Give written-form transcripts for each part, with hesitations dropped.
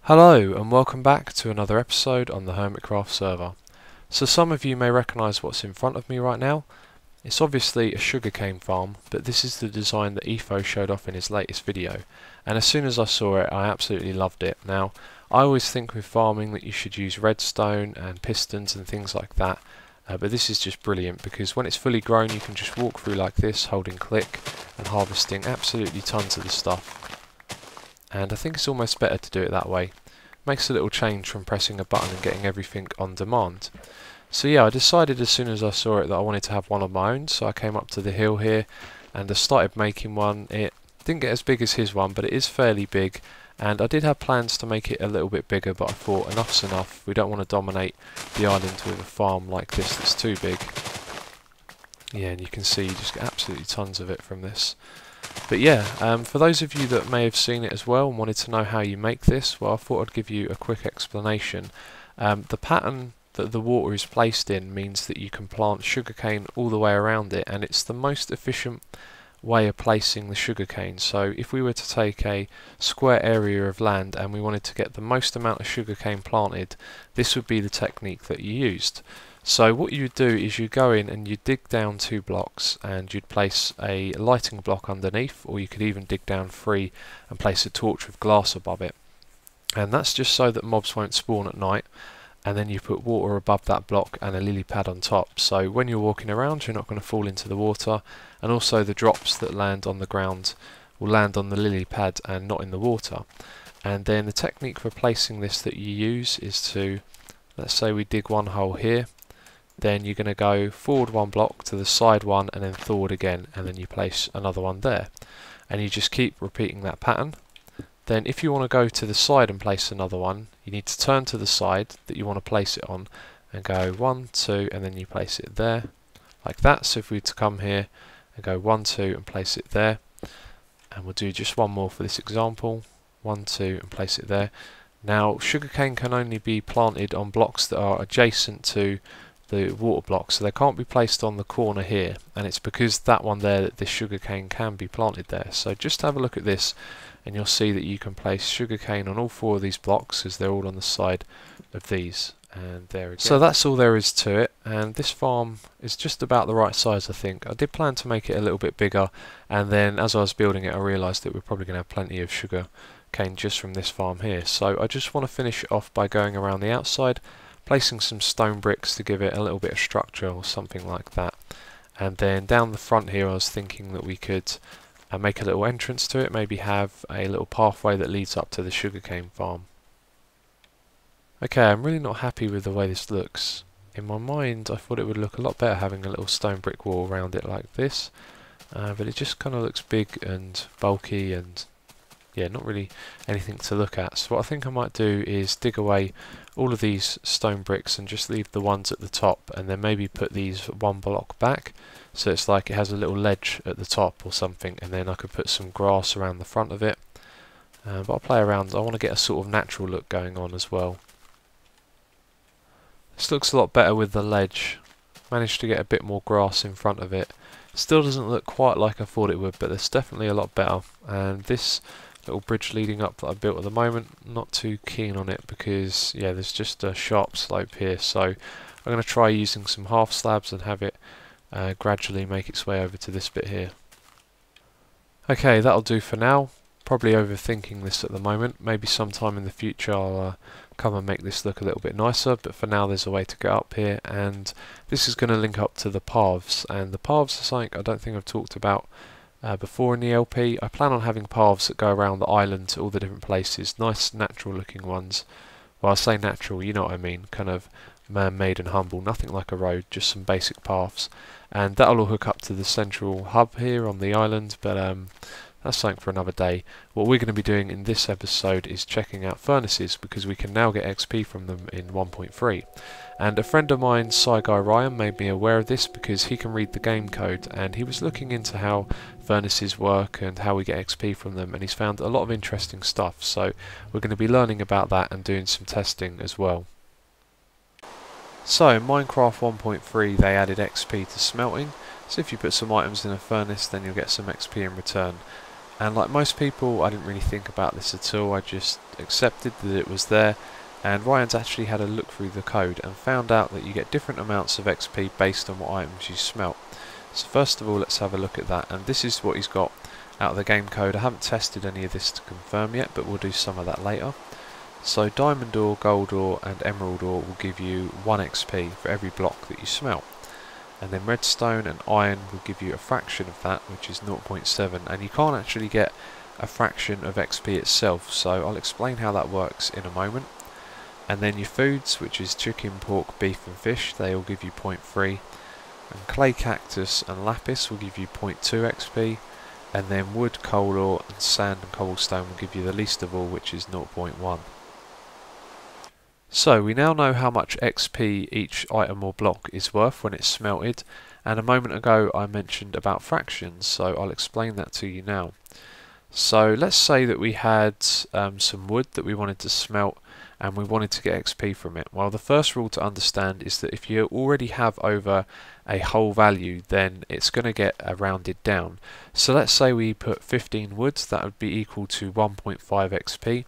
Hello and welcome back to another episode on the Hermitcraft server. So some of you may recognise what's in front of me right now. It's obviously a sugarcane farm, but this is the design that Efo showed off in his latest video, and as soon as I saw it I absolutely loved it. Now I always think with farming that you should use redstone and pistons and things like that, but this is just brilliant because when it's fully grown you can just walk through like this holding click and harvesting absolutely tons of the stuff. And I think it's almost better to do it that way. Makes a little change from pressing a button and getting everything on demand. So yeah, I decided as soon as I saw it that I wanted to have one of my own, so I came up to the hill here and I started making one. It didn't get as big as his one, but it is fairly big, and I did have plans to make it a little bit bigger, but I thought enough's enough. We don't want to dominate the island with a farm like this that's too big. Yeah, and you can see you just get absolutely tons of it from this. But yeah, for those of you that may have seen it as well and wanted to know how you make this, well, I thought I'd give you a quick explanation. The pattern that the water is placed in means that you can plant sugarcane all the way around it, and it's the most efficient way of placing the sugarcane. So if we were to take a square area of land and we wanted to get the most amount of sugarcane planted, this would be the technique that you used. So what you would do is you go in and you dig down 2 blocks and you'd place a lighting block underneath, or you could even dig down 3 and place a torch with glass above it. And that's just so that mobs won't spawn at night. And then you put water above that block and a lily pad on top. So when you're walking around you're not going to fall into the water, and also the drops that land on the ground will land on the lily pad and not in the water. And then the technique for placing this that you use is to, let's say we dig one hole here. Then you're going to go forward 1 block to the side 1 and then forward again, and then you place another one there, and you just keep repeating that pattern. Then if you want to go to the side and place another one, you need to turn to the side that you want to place it on and go 1, 2, and then you place it there like that. So if we were to come here and go 1, 2 and place it there, and we'll do just one more for this example, 1, 2 and place it there. Now sugarcane can only be planted on blocks that are adjacent to the water block, so they can't be placed on the corner here, and it's because that one there that this sugarcane can be planted there. So just have a look at this and you'll see that you can place sugarcane on all 4 of these blocks as they're all on the side of these, and there again. So that's all there is to it, and this farm is just about the right size I think. I did plan to make it a little bit bigger, and then as I was building it I realised that we're probably going to have plenty of sugarcane just from this farm here. So I just want to finish it off by going around the outside, placing some stone bricks to give it a little bit of structure or something like that. And then down the front here I was thinking that we could make a little entrance to it, maybe have a little pathway that leads up to the sugarcane farm. Okay, I'm really not happy with the way this looks. In my mind I thought it would look a lot better having a little stone brick wall around it like this, but it just kind of looks big and bulky and yeah, not really anything to look at. So what I think I might do is dig away all of these stone bricks and just leave the ones at the top, and then maybe put these 1 block back so it's like it has a little ledge at the top or something, and then I could put some grass around the front of it. But I'll play around. I want to get a sort of natural look going on as well. This looks a lot better with the ledge. Managed to get a bit more grass in front of it. Still doesn't look quite like I thought it would, but it's definitely a lot better. And this little bridge leading up that I built at the moment, not too keen on it because yeah, there's just a sharp slope here, so I'm going to try using some half slabs and have it gradually make its way over to this bit here. Okay, that'll do for now. Probably overthinking this at the moment. Maybe sometime in the future I'll come and make this look a little bit nicer, but for now there's a way to get up here, and this is going to link up to the paths, and the paths are something I don't think I've talked about before in the LP. I plan on having paths that go around the island to all the different places, nice natural looking ones. Well, I say natural, you know what I mean, kind of man-made and humble, nothing like a road, just some basic paths, and that'll all hook up to the central hub here on the island, but that's something for another day. What we're going to be doing in this episode is checking out furnaces, because we can now get XP from them in 1.3. And a friend of mine, Sci Guy Ryan, made me aware of this because he can read the game code, and he was looking into how furnaces work and how we get XP from them, and he's found a lot of interesting stuff. So we're going to be learning about that and doing some testing as well. So in Minecraft 1.3 they added XP to smelting, so if you put some items in a furnace then you'll get some XP in return. And like most people, I didn't really think about this at all. I just accepted that it was there, and Ryan's actually had a look through the code and found out that you get different amounts of XP based on what items you smelt. So first of all, let's have a look at that, and this is what he's got out of the game code. I haven't tested any of this to confirm yet, but we'll do some of that later. So diamond ore, gold ore and emerald ore will give you 1 XP for every block that you smelt. And then redstone and iron will give you a fraction of that, which is 0.7, and you can't actually get a fraction of XP itself, so I'll explain how that works in a moment. And then your foods, which is chicken, pork, beef and fish, they all give you 0.3, and clay, cactus and lapis will give you 0.2 XP, and then wood, coal ore and sand and cobblestone will give you the least of all, which is 0.1. So we now know how much XP each item or block is worth when it's smelted, and a moment ago I mentioned about fractions, so I'll explain that to you now. So let's say that we had some wood that we wanted to smelt and we wanted to get XP from it. Well, the first rule to understand is that if you already have over a whole value, then it's going to get rounded down. So let's say we put 15 woods, that would be equal to 1.5 XP.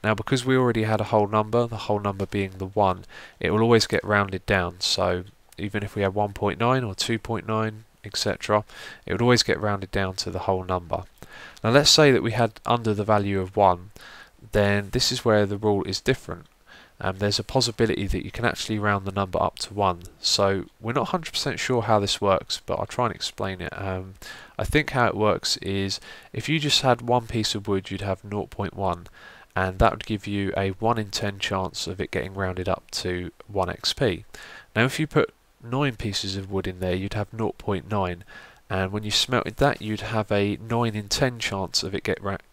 Now because we already had a whole number, the whole number being the 1, it will always get rounded down. So even if we had 1.9 or 2.9, etc., it would always get rounded down to the whole number. Now let's say that we had under the value of 1, then this is where the rule is different. There's a possibility that you can actually round the number up to 1. So we're not 100% sure how this works, but I'll try and explain it. I think how it works is if you just had one piece of wood, you'd have 0.1, and that would give you a 1 in 10 chance of it getting rounded up to 1 XP. Now if you put 9 pieces of wood in there, you'd have 0.9, and when you smelted that, you'd have a 9 in 10 chance of it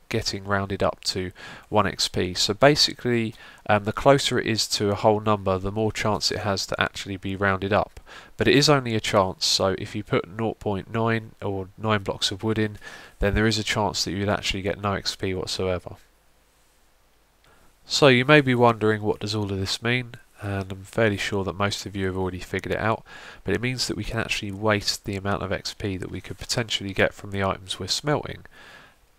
getting rounded up to 1 XP. So basically, the closer it is to a whole number, the more chance it has to actually be rounded up. But it is only a chance, so if you put 0.9 or 9 blocks of wood in, then there is a chance that you'd actually get no XP whatsoever. So you may be wondering, what does all of this mean? And I'm fairly sure that most of you have already figured it out, but it means that we can actually waste the amount of XP that we could potentially get from the items we're smelting.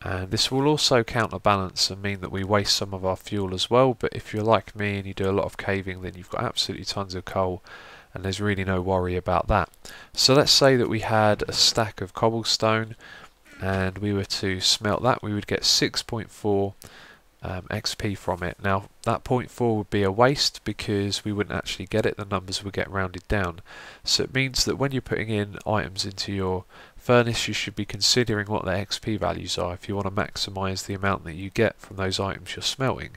And this will also counterbalance and mean that we waste some of our fuel as well, but if you're like me and you do a lot of caving, then you've got absolutely tons of coal and there's really no worry about that. So let's say that we had a stack of cobblestone and we were to smelt that, we would get 6.4 XP from it. Now that 0.4 would be a waste because we wouldn't actually get it, the numbers would get rounded down. So it means that when you're putting in items into your furnace, you should be considering what their XP values are if you want to maximise the amount that you get from those items you're smelting.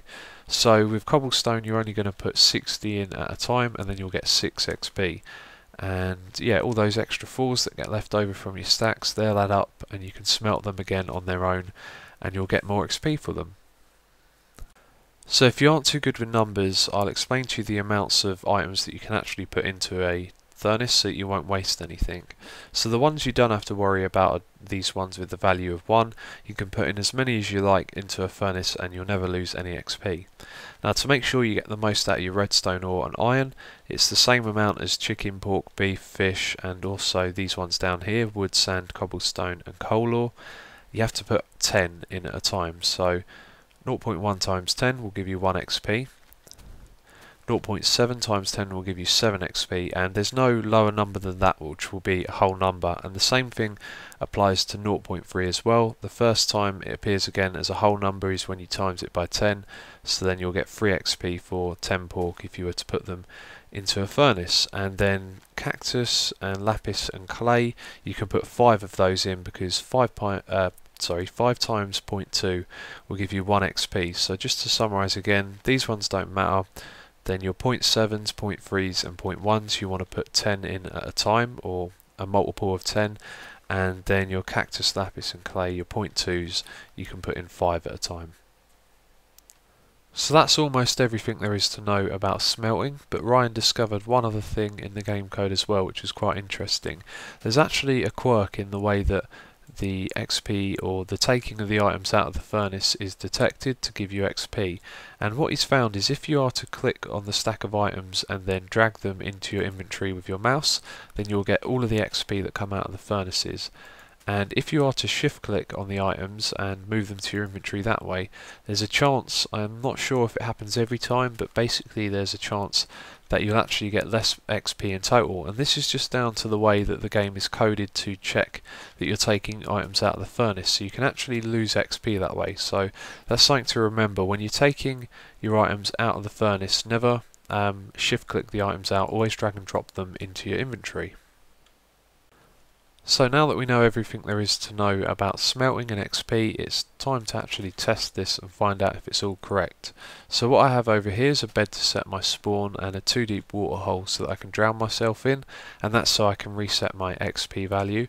So with cobblestone you're only going to put 60 in at a time and then you'll get 6 XP. And yeah, all those extra 4s that get left over from your stacks, they'll add up and you can smelt them again on their own and you'll get more XP for them. So if you aren't too good with numbers, I'll explain to you the amounts of items that you can actually put into a furnace so that you won't waste anything. So the ones you don't have to worry about are these ones with the value of 1. You can put in as many as you like into a furnace and you'll never lose any XP. Now to make sure you get the most out of your redstone ore and iron, it's the same amount as chicken, pork, beef, fish and also these ones down here, wood, sand, cobblestone and coal ore. You have to put 10 in at a time, so 0.1 times 10 will give you 1 XP, 0.7 times 10 will give you 7 XP, and there's no lower number than that which will be a whole number, and the same thing applies to 0.3 as well. The first time it appears again as a whole number is when you times it by 10, so then you'll get 3 XP for 10 pork if you were to put them into a furnace. And then cactus and lapis and clay, you can put 5 of those in because 5 times 0.2 will give you 1 XP. So just to summarise again, these ones don't matter. Then your 0.7s, 0.3s and 0.1s you want to put 10 in at a time, or a multiple of 10, and then your cactus, lapis and clay, your 0.2s, you can put in 5 at a time. So that's almost everything there is to know about smelting, but Ryan discovered one other thing in the game code as well which is quite interesting. There's actually a quirk in the way that the XP or the taking of the items out of the furnace is detected to give you XP, and what he's found is if you are to click on the stack of items and then drag them into your inventory with your mouse, then you'll get all of the XP that come out of the furnaces. And if you are to shift click on the items and move them to your inventory that way, there's a chance, I'm not sure if it happens every time, but basically there's a chance that you'll actually get less XP in total. And this is just down to the way that the game is coded to check that you're taking items out of the furnace, so you can actually lose XP that way. So that's something to remember when you're taking your items out of the furnace. Never shift click the items out, always drag and drop them into your inventory. So now that we know everything there is to know about smelting and XP, it's time to actually test this and find out if it's all correct. So what I have over here is a bed to set my spawn and a 2 deep water hole so that I can drown myself in, and that's so I can reset my XP value.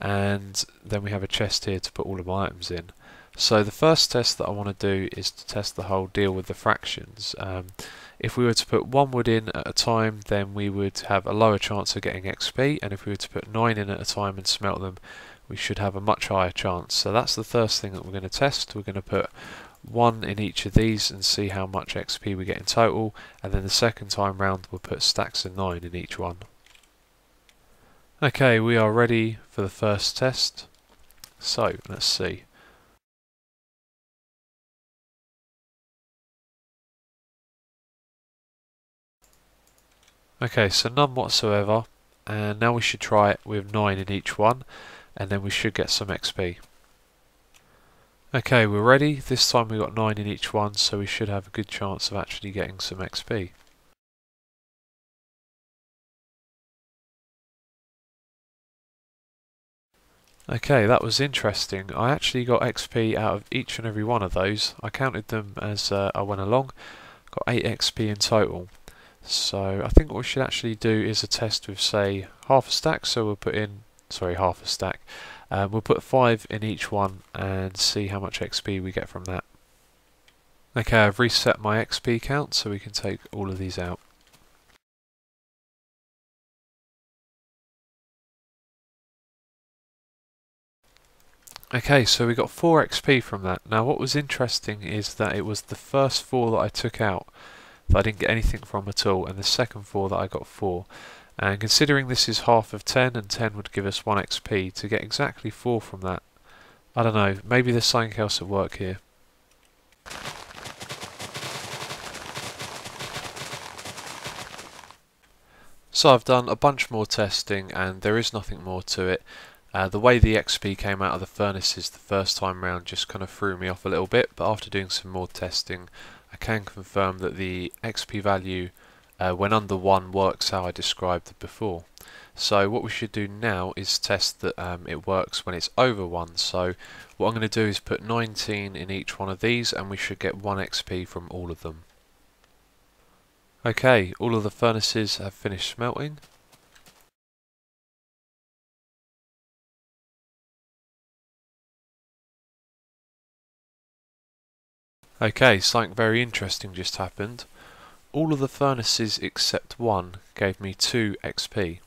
And then we have a chest here to put all of my items in. So the first test that I want to do is to test the whole deal with the fractions. If we were to put 1 wood in at a time, then we would have a lower chance of getting XP, and if we were to put 9 in at a time and smelt them, we should have a much higher chance. So that's the first thing that we're going to test. We're going to put 1 in each of these and see how much XP we get in total, and then the second time round we'll put stacks of 9 in each one. Okay, we are ready for the first test. So let's see. Okay, so none whatsoever, and now we should try it with 9 in each one, and then we should get some XP. Okay, we're ready. This time we got 9 in each one, so we should have a good chance of actually getting some XP. Okay, that was interesting. I actually got XP out of each and every one of those. I counted them as I went along. Got 8 XP in total. So I think what we should actually do is a test with, say, half a stack. So we'll put in, sorry, half a stack. We'll put 5 in each one and see how much XP we get from that. Okay, I've reset my XP count so we can take all of these out. Okay, so we got 4 XP from that. Now what was interesting is that it was the first 4 that I took out that I didn't get anything from at all, and the second 4 that I got 4. And considering this is half of 10 and 10 would give us 1 XP, to get exactly 4 from that, I don't know, maybe there's something else at work here. So I've done a bunch more testing and there is nothing more to it. The way the XP came out of the furnaces the first time round just kind of threw me off a little bit, but after doing some more testing I can confirm that the XP value when under 1 works how I described it before. So what we should do now is test that it works when it's over 1. So what I'm going to do is put 19 in each one of these and we should get 1 XP from all of them. Okay, all of the furnaces have finished smelting. Okay, something very interesting just happened. All of the furnaces except 1 gave me 2 XP.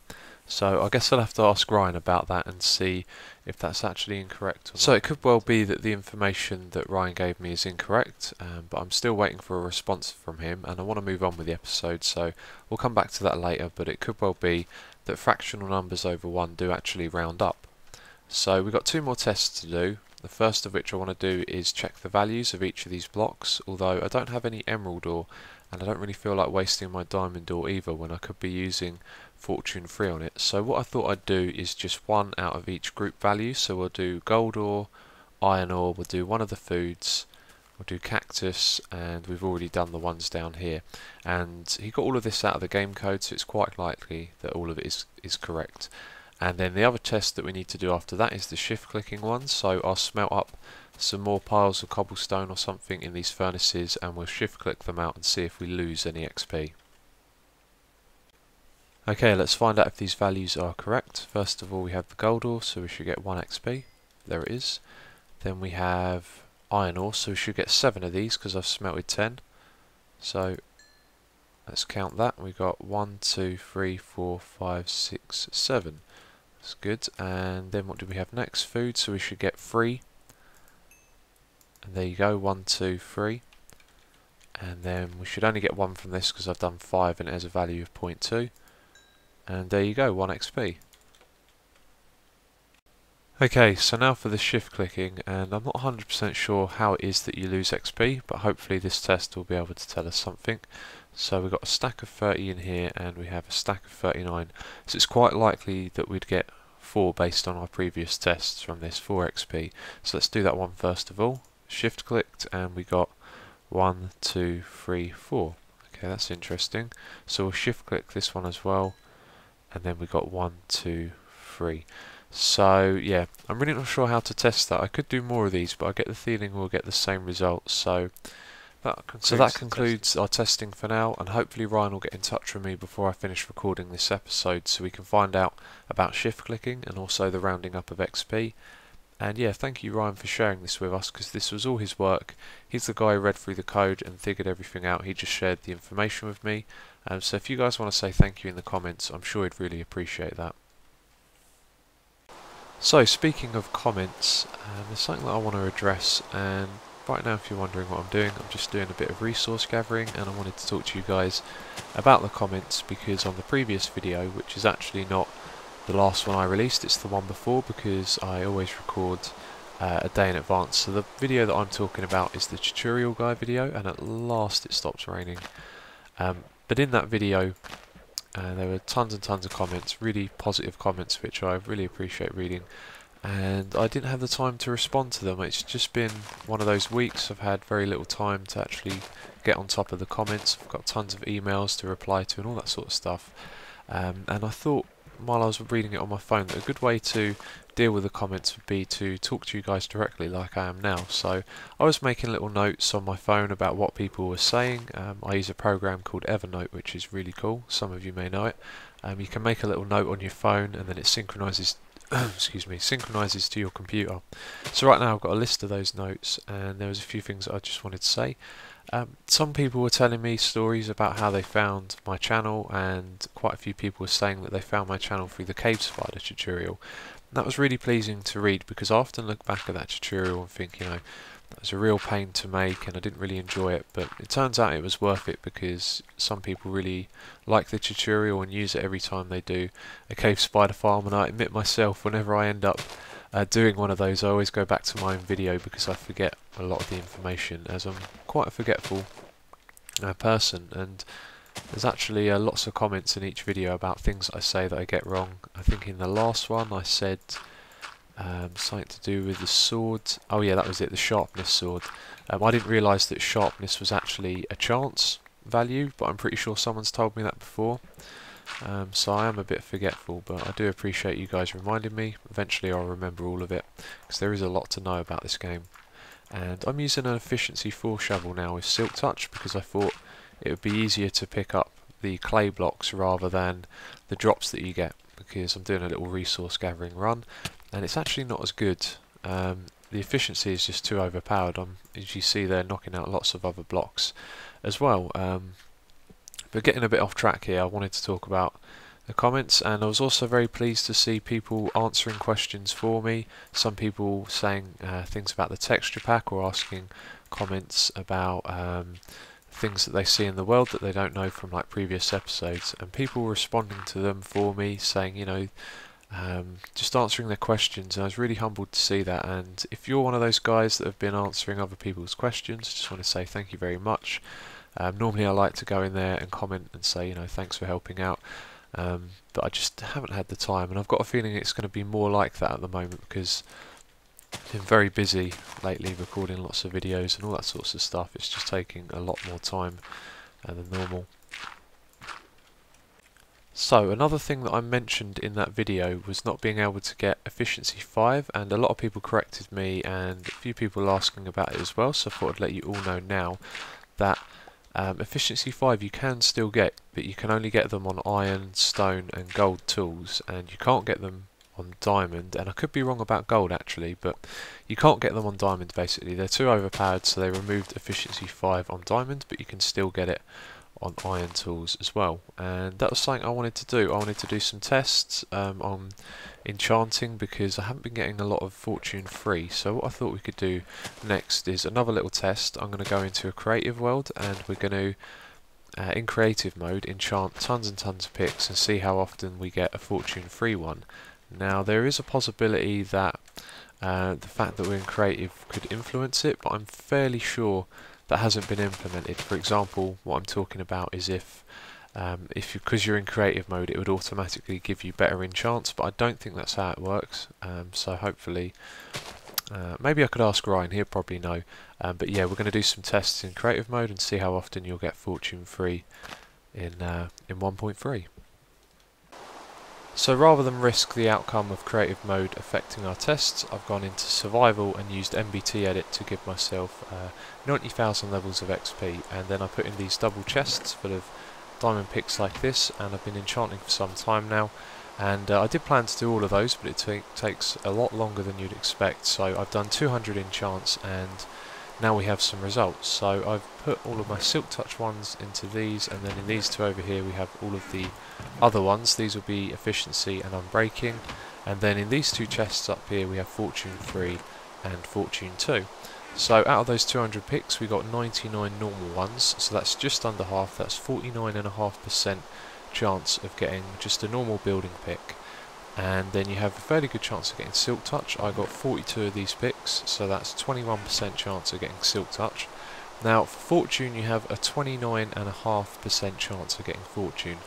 So I guess I'll have to ask Ryan about that and see if that's actually incorrect. So it could well be that the information that Ryan gave me is incorrect, but I'm still waiting for a response from him and I want to move on with the episode, so we'll come back to that later, but it could well be that fractional numbers over 1 do actually round up. So we've got 2 more tests to do. The first of which I want to do is check the values of each of these blocks, although I don't have any emerald ore and I don't really feel like wasting my diamond ore either when I could be using fortune 3 on it. So what I thought I'd do is just 1 out of each group value, so we'll do gold ore, iron ore, we'll do one of the foods, we'll do cactus, and we've already done the ones down here. And he got all of this out of the game code, so it's quite likely that all of it is correct. And then the other test that we need to do after that is the shift clicking one, so I'll smelt up some more piles of cobblestone or something in these furnaces and we'll shift click them out and see if we lose any XP. Okay, let's find out if these values are correct. First of all we have the gold ore, so we should get 1 XP. There it is. Then we have iron ore, so we should get 7 of these because I've smelted 10. So let's count that. We got 1, 2, 3, 4, 5, 6, 7. That's good. And then what do we have next? Food, so we should get 3. And there you go, 1, 2, 3. And then we should only get 1 from this because I've done 5 and it has a value of 0.2. And there you go, 1 XP. Okay, so now for the shift clicking, and I'm not 100% sure how it is that you lose XP, but hopefully this test will be able to tell us something. So we've got a stack of 30 in here, and we have a stack of 39, so it's quite likely that we'd get 4 based on our previous tests from this, 4 XP. So let's do that one first of all. Shift clicked, and we got 1, 2, 3, 4. Okay, that's interesting. So we'll shift click this one as well, and then we got 1, 2, 3. So yeah, I'm really not sure how to test that. I could do more of these, but I get the feeling we'll get the same results. So that concludes our testing for now, and hopefully Ryan will get in touch with me before I finish recording this episode so we can find out about shift clicking and also the rounding up of XP. And yeah, thank you Ryan for sharing this with us, because this was all his work. He's the guy who read through the code and figured everything out. He just shared the information with me. So if you guys want to say thank you in the comments, I'm sure he'd really appreciate that. So speaking of comments, there's something that I want to address, and right now if you're wondering what I'm doing a bit of resource gathering, and I wanted to talk to you guys about the comments, because on the previous video, which is actually not the last one I released, it's the one before, because I always record a day in advance. So the video that I'm talking about is the tutorial guide video, and at last it stops raining. But in that video there were tons and tons of comments, really positive comments, which I really appreciate reading, and I didn't have the time to respond to them. It's just been one of those weeks. I've had very little time to actually get on top of the comments. I've got tons of emails to reply to and all that sort of stuff, and I thought while I was reading it on my phone that a good way to deal with the comments would be to talk to you guys directly like I am now. So I was making little notes on my phone about what people were saying. I use a program called Evernote, which is really cool. Some of you may know it. You can make a little note on your phone, and then it synchronizes synchronizes to your computer. So right now I've got a list of those notes, and there was a few things that I just wanted to say. Some people were telling me stories about how they found my channel, and quite a few people were saying that they found my channel through the cave spider tutorial. And that was really pleasing to read, because I often look back at that tutorial and think, you know, that was a real pain to make and I didn't really enjoy it, but it turns out it was worth it, because some people really like the tutorial and use it every time they do a cave spider farm. And I admit myself, whenever I end up doing one of those, I always go back to my own video, because I forget a lot of the information, as I'm quite a forgetful person. And there's actually lots of comments in each video about things that I say that I get wrong. I think in the last one I said something to do with the sword. Oh yeah, that was it, the sharpness sword. I didn't realise that sharpness was actually a chance value, but I'm pretty sure someone's told me that before. So I am a bit forgetful, but I do appreciate you guys reminding me. Eventually I'll remember all of it, because there is a lot to know about this game. And I'm using an efficiency 4 shovel now with Silk Touch, because I thought it would be easier to pick up the clay blocks rather than the drops that you get, because I'm doing a little resource gathering run, and it's actually not as good. The efficiency is just too overpowered. As you see there, knocking out lots of other blocks as well. But getting a bit off track here, I wanted to talk about the comments, and I was also very pleased to see people answering questions for me. Some people saying things about the texture pack, or asking comments about things that they see in the world that they don't know from like previous episodes, and people responding to them for me, saying, you know, just answering their questions, and I was really humbled to see that. And if you're one of those guys that have been answering other people's questions, I just want to say thank you very much. Normally I like to go in there and comment and say, you know, thanks for helping out, but I just haven't had the time, and I've got a feeling it's going to be more like that at the moment, because I've been very busy lately recording lots of videos and all that sorts of stuff. It's just taking a lot more time than normal. So another thing that I mentioned in that video was not being able to get efficiency 5, and a lot of people corrected me, and a few people asking about it as well, so I thought I'd let you all know now that efficiency 5 you can still get, but you can only get them on iron, stone and gold tools, and you can't get them on diamond. And I could be wrong about gold actually, but you can't get them on diamond basically. They're too overpowered, so they removed efficiency 5 on diamond, but you can still get it on iron tools as well. And that was something I wanted to do. I wanted to do some tests on enchanting, because I haven't been getting a lot of fortune free. So what I thought we could do next is another little test. I'm going to go into a creative world, and we're going to in creative mode enchant tons and tons of picks and see how often we get a fortune free one. Now there is a possibility that the fact that we're in creative could influence it, but I'm fairly sure that hasn't been implemented. For example, what I'm talking about is if because you're in creative mode, it would automatically give you better enchants, but I don't think that's how it works. So hopefully, maybe I could ask Ryan, he'll probably know. But yeah, we're going to do some tests in creative mode and see how often you'll get fortune free in 1.3. So rather than risk the outcome of creative mode affecting our tests, I've gone into survival and used MBT edit to give myself 90,000 levels of XP, and then I put in these double chests full of diamond picks like this, and I've been enchanting for some time now, and I did plan to do all of those, but it takes a lot longer than you'd expect. So I've done 200 enchants and now we have some results. So I've put all of my silk touch ones into these, and then in these two over here we have all of the other ones. These will be efficiency and unbreaking, and then in these two chests up here we have fortune 3 and fortune 2. So out of those 200 picks we got 99 normal ones, so that's just under half. That's 49.5% chance of getting just a normal building pick, and then you have a fairly good chance of getting silk touch. I got 42 of these picks, so that's 21% chance of getting silk touch. Now for fortune you have a 29.5% chance of getting fortune,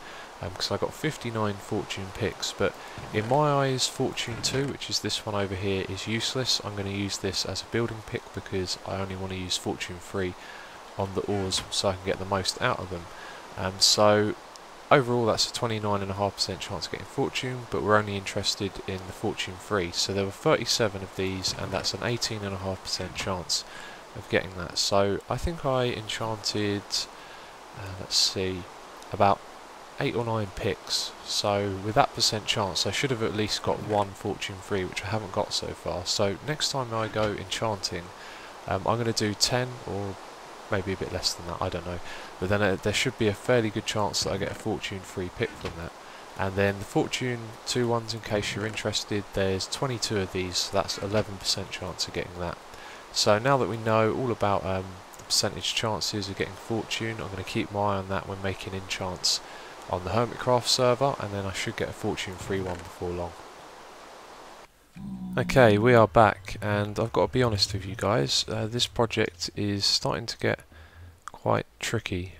because I got 59 fortune picks, but in my eyes fortune 2, which is this one over here, is useless. I'm going to use this as a building pick because I only want to use fortune 3 on the ores so I can get the most out of them. So overall that's a 29.5% chance of getting fortune, but we're only interested in the fortune 3. So there were 37 of these, and that's an 18.5% chance of getting that. So I think I enchanted, let's see, about 8 or 9 picks. So with that percent chance I should have at least got one fortune 3, which I haven't got so far. So next time I go enchanting, I'm going to do 10 or maybe a bit less than that, I don't know, but then there should be a fairly good chance that I get a fortune 3 pick from that. And then the fortune 2 ones, in case you're interested, there's 22 of these, so that's 11% chance of getting that. So now that we know all about the percentage chances of getting fortune, I'm going to keep my eye on that when making enchants on the Hermitcraft server, and then I should get a fortune 3 one before long. Okay, we are back, and I've got to be honest with you guys, this project is starting to get quite tricky.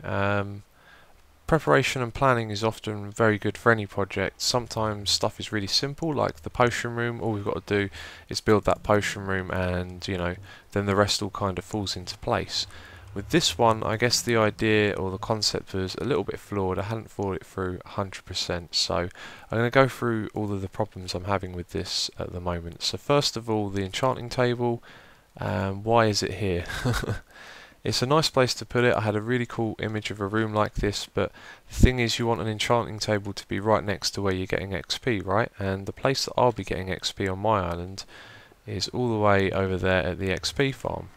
Preparation and planning is often very good for any project. Sometimes stuff is really simple, like the potion room. All we've got to do is build that potion room, and then the rest all kind of falls into place. With this one, I guess the idea or the concept was a little bit flawed. I hadn't thought it through 100%, so I'm going to go through all of the problems I'm having with this at the moment. So first of all, the enchanting table. Why is it here? It's a nice place to put it. I had a really cool image of a room like this, but the thing is, you want an enchanting table to be right next to where you're getting XP, right? And the place that I'll be getting XP on my island is all the way over there at the XP farm.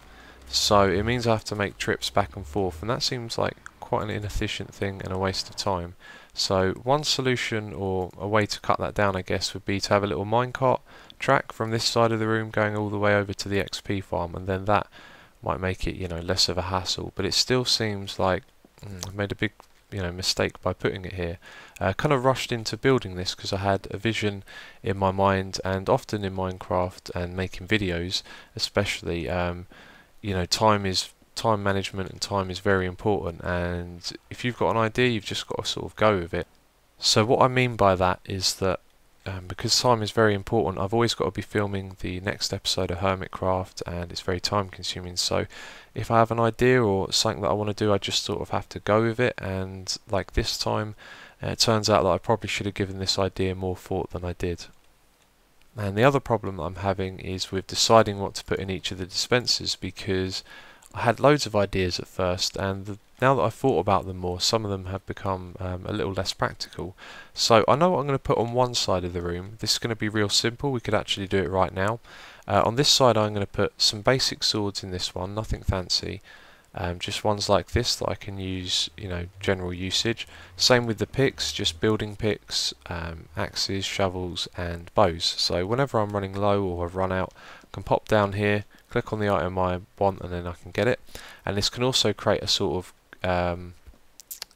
So it means I have to make trips back and forth, and that seems like quite an inefficient thing and a waste of time. So one solution, or a way to cut that down I guess, would be to have a little minecart track from this side of the room going all the way over to the XP farm, and then that might make it less of a hassle. But it still seems like I made a big mistake by putting it here. Kind of rushed into building this because I had a vision in my mind, and often in Minecraft and making videos especially, time management and time is very important, and if you've got an idea you've just got to sort of go with it. So what I mean by that is that because time is very important, I've always got to be filming the next episode of Hermitcraft, and it's very time consuming. So if I have an idea or something that I want to do, I just sort of have to go with it. And like this time, it turns out that I probably should have given this idea more thought than I did. And the other problem I'm having is with deciding what to put in each of the dispensers, because I had loads of ideas at first, and now that I've thought about them more, some of them have become a little less practical. So I know what I'm going to put on one side of the room. This is going to be real simple. We could actually do it right now. On this side I'm going to put some basic swords in this one, nothing fancy. Just ones like this that I can use, general usage. Same with the picks, just building picks, axes, shovels and bows. So whenever I'm running low or I've run out, I can pop down here, click on the item I want, and then I can get it. And this can also create a sort of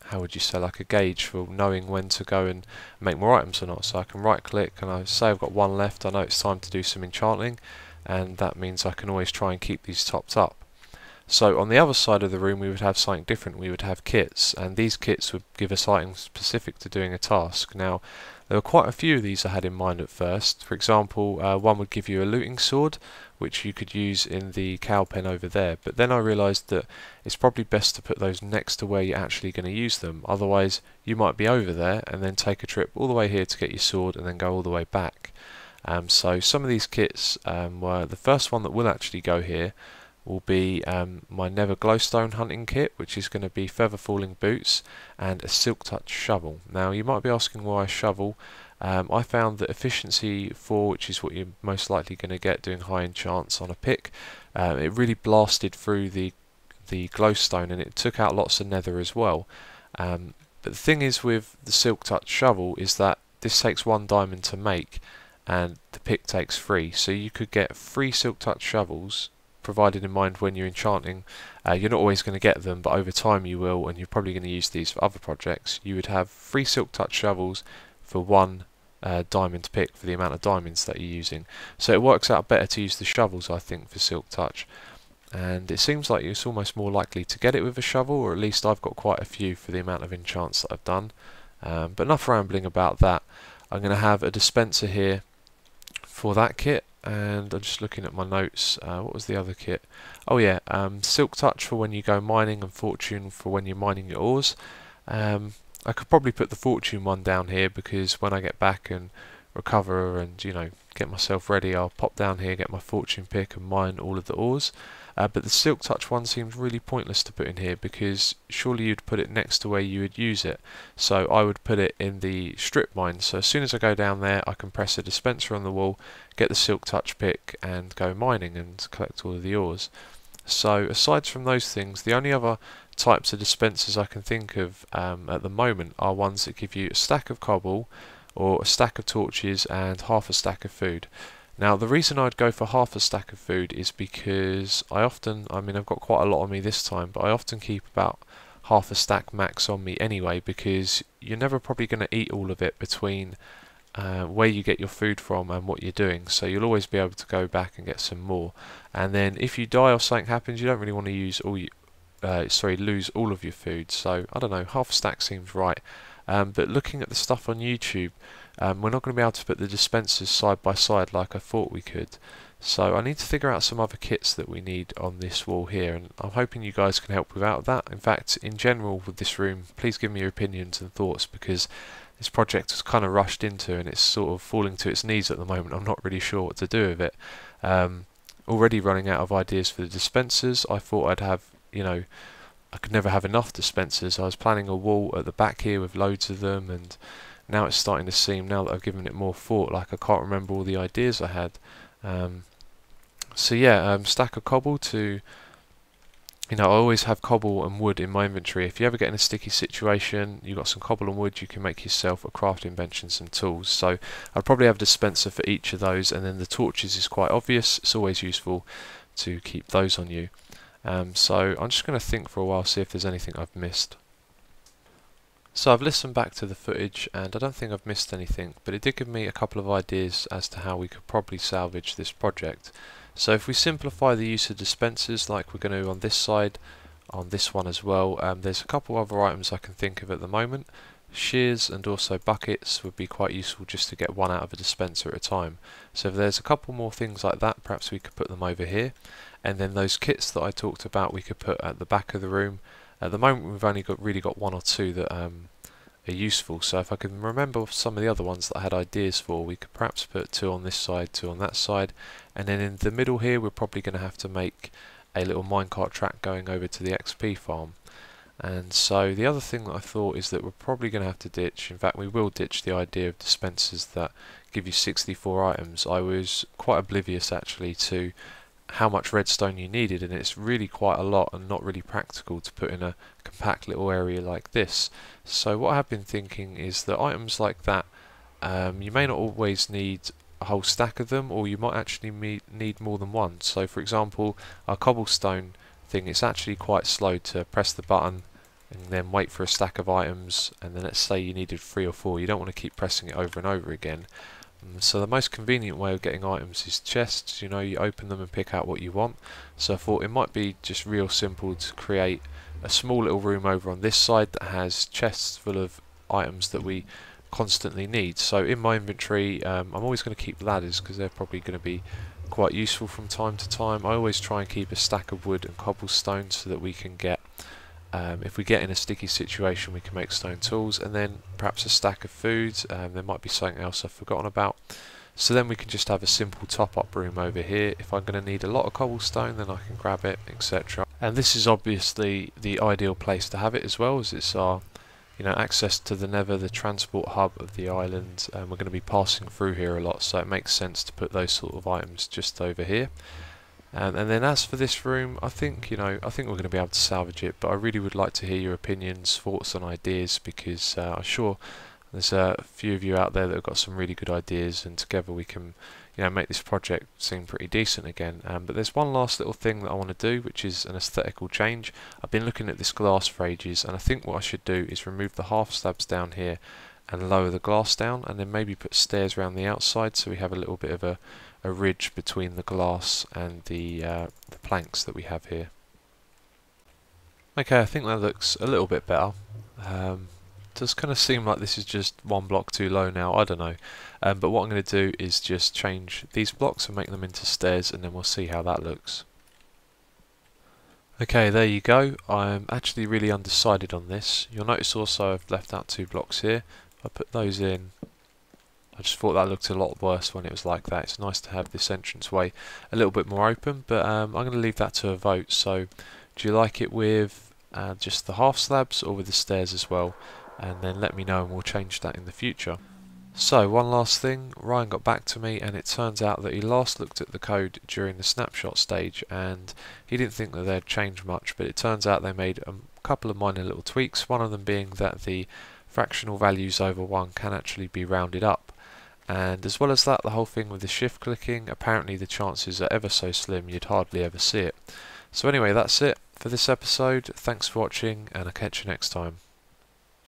how would you say, like a gauge for knowing when to go and make more items or not. So I can right click and I say I've got one left, I know it's time to do some enchanting, and that means I can always try and keep these topped up. So on the other side of the room we would have something different. We would have kits, and these kits would give us items specific to doing a task. Now there were quite a few of these I had in mind at first. For example, one would give you a looting sword, which you could use in the cow pen over there, but then I realised that it's probably best to put those next to where you're actually going to use them, otherwise you might be over there and then take a trip all the way here to get your sword and then go all the way back. So some of these kits were, the first one that will actually go here will be my Never Glowstone hunting kit, which is going to be feather falling boots and a silk touch shovel. Now you might be asking why a shovel. I found that efficiency 4, which is what you're most likely going to get doing high enchants on a pick, it really blasted through the glowstone and it took out lots of nether as well. But the thing is with the silk touch shovel is that this takes 1 diamond to make and the pick takes 3, so you could get 3 silk touch shovels, provided in mind when you're enchanting. You're not always going to get them, but over time you will, and you're probably going to use these for other projects. You would have 3 silk touch shovels for 1 diamond pick for the amount of diamonds that you're using. So it works out better to use the shovels, I think, for silk touch. And it seems like it's almost more likely to get it with a shovel, or at least I've got quite a few for the amount of enchants that I've done. But enough rambling about that. I'm going to have a dispenser here for that kit, and I'm just looking at my notes. What was the other kit? Oh yeah, silk touch for when you go mining and fortune for when you're mining your ores. I could probably put the fortune one down here because when I get back and recover and, you know, get myself ready, I'll pop down here, get my fortune pick and mine all of the ores. But the silk touch one seems really pointless to put in here because surely you'd put it next to where you would use it. So I would put it in the strip mine. So as soon as I go down there, I can press a dispenser on the wall, get the silk touch pick and go mining and collect all of the ores. So aside from those things, the only other types of dispensers I can think of at the moment are ones that give you a stack of cobble or a stack of torches and half a stack of food. Now the reason I'd go for half a stack of food is because I've got quite a lot on me this time, but I often keep about half a stack max on me anyway, because you're never probably going to eat all of it between where you get your food from and what you're doing, so you'll always be able to go back and get some more. And then if you die or something happens, you don't really want to use lose all of your food. So I don't know, half a stack seems right. But looking at the stuff on YouTube, we're not going to be able to put the dispensers side by side like I thought we could. So I need to figure out some other kits that we need on this wall here, and I'm hoping you guys can help without that. In fact, in general with this room, please give me your opinions and thoughts, because this project was kind of rushed into and it's sort of falling to its knees at the moment. I'm not really sure what to do with it. Already running out of ideas for the dispensers. I thought I'd have, I could never have enough dispensers. I was planning a wall at the back here with loads of them, and now it's starting to seem, now that I've given it more thought, like I can't remember all the ideas I had. So yeah, stack of cobble to, I always have cobble and wood in my inventory. If you ever get in a sticky situation, you've got some cobble and wood, you can make yourself a crafting bench and some tools. So I'd probably have a dispenser for each of those, and then the torches is quite obvious. It's always useful to keep those on you. So I'm just going to think for a while, see if there's anything I've missed. So I've listened back to the footage and I don't think I've missed anything, but it did give me a couple of ideas as to how we could probably salvage this project. So if we simplify the use of dispensers like we're going to on this side, on this one as well, there's a couple other items I can think of at the moment. Shears and also buckets would be quite useful just to get one out of a dispenser at a time. So if there's a couple more things like that, perhaps we could put them over here. And then those kits that I talked about we could put at the back of the room. At the moment we've only really got one or two that are useful, so if I can remember some of the other ones that I had ideas for, we could perhaps put 2 on this side, 2 on that side, and then in the middle here we're probably going to have to make a little minecart track going over to the XP farm. And so the other thing that I thought is that we're probably going to have to ditch, in fact we will ditch the idea of dispensers that give you 64 items. I was quite oblivious actually to how much redstone you needed, and it's really quite a lot and not really practical to put in a compact little area like this. So what I have been thinking is that items like that, you may not always need a whole stack of them, or you might actually need more than one. So for example, our cobblestone thing, it's actually quite slow to press the button and then wait for a stack of items, and then let's say you needed 3 or 4, you don't want to keep pressing it over and over again. So the most convenient way of getting items is chests. You know, you open them and pick out what you want. So I thought it might be just real simple to create a small little room over on this side that has chests full of items that we constantly need. So in my inventory, I'm always going to keep ladders because they're probably going to be quite useful from time to time. I always try and keep a stack of wood and cobblestone so that we can get, if we get in a sticky situation, we can make stone tools, and then perhaps a stack of food. There might be something else I've forgotten about. So then we can just have a simple top-up room over here. If I'm going to need a lot of cobblestone, then I can grab it, etc. And this is obviously the ideal place to have it as well, as it's our, you know, access to the Nether, the transport hub of the island. We're going to be passing through here a lot, so it makes sense to put those sort of items just over here. And then as for this room, I think, you know, I think we're going to be able to salvage it, but I really would like to hear your opinions, thoughts and ideas, because I'm sure there's a few of you out there that have got some really good ideas, and together we can, you know, make this project seem pretty decent again. But there's one last little thing that I want to do, which is an aesthetical change. I've been looking at this glass for ages, and I think what I should do is remove the half slabs down here and lower the glass down, and then maybe put stairs around the outside so we have a little bit of a ridge between the glass and the planks that we have here. Okay, I think that looks a little bit better. Does kind of seem like this is just one block too low now, I don't know. But what I'm going to do is just change these blocks and make them into stairs, and then we'll see how that looks. Okay, there you go. I'm actually really undecided on this. You'll notice also I've left out 2 blocks here. I put those in. I just thought that looked a lot worse when it was like that. It's nice to have this entranceway a little bit more open, but I'm going to leave that to a vote. So do you like it with just the half slabs or with the stairs as well? And then let me know and we'll change that in the future. So one last thing, Ryan got back to me, and it turns out that he last looked at the code during the snapshot stage and he didn't think that they'd changed much, but it turns out they made a couple of minor little tweaks, one of them being that the fractional values over 1 can actually be rounded up. And as well as that, the whole thing with the shift clicking, apparently the chances are ever so slim, you'd hardly ever see it. So anyway, that's it for this episode. Thanks for watching, and I'll catch you next time.